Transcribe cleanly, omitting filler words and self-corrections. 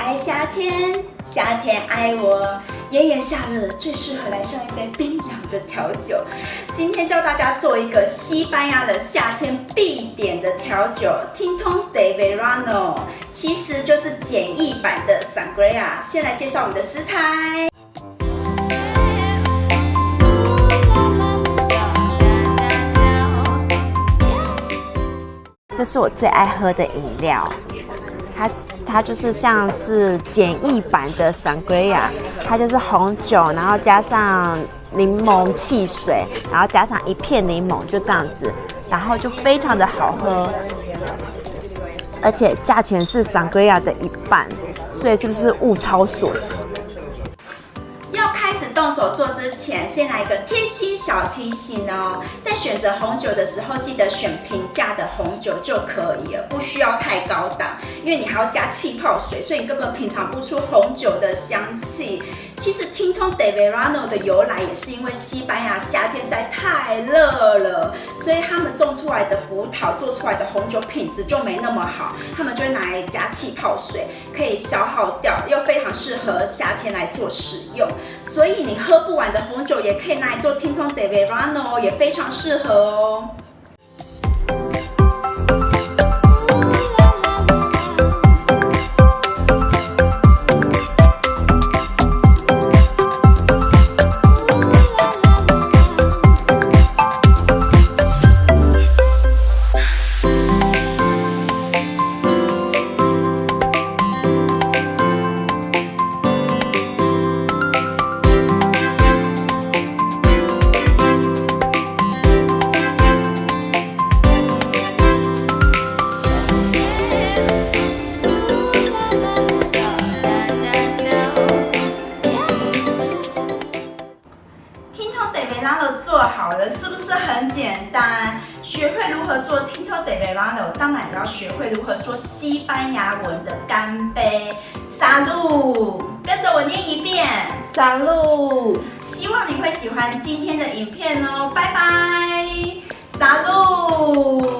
爱夏天，夏天爱我。炎炎夏日最适合来上一杯冰凉的调酒。今天教大家做一个西班牙的夏天必点的调酒 Tinto de Verano， 其实就是简易版的 Sangria。先来介绍我们的食材。这是我最爱喝的饮料，它就是像是简易版的 Sangria， 它就是红酒，然后加上柠檬汽水，然后加上一片柠檬，就这样子，然后就非常的好喝，而且价钱是 Sangria 的一半，所以是不是物超所值？动手做之前，先来一个贴心小提醒哦，在选择红酒的时候，记得选平价的红酒就可以了，不需要太高档，因为你还要加气泡水，所以你根本品尝不出红酒的香气。其实 Tinto de Verano 的由来也是因为西班牙夏天实在太热了，所以他们种出来的葡萄做出来的红酒品质就没那么好，他们就会拿来加气泡水，可以消耗掉，又非常适合夏天来做使用，所以你喝不完的红酒也可以拿来做 Tinto de Verano， 也非常适合哦。做好了是不是很简单？学会如何做 Tinto de Verano， 当然也要学会如何说西班牙文的干杯 ，Salud， 跟着我念一遍 Salud。希望你会喜欢今天的影片哦，拜拜 ，Salud。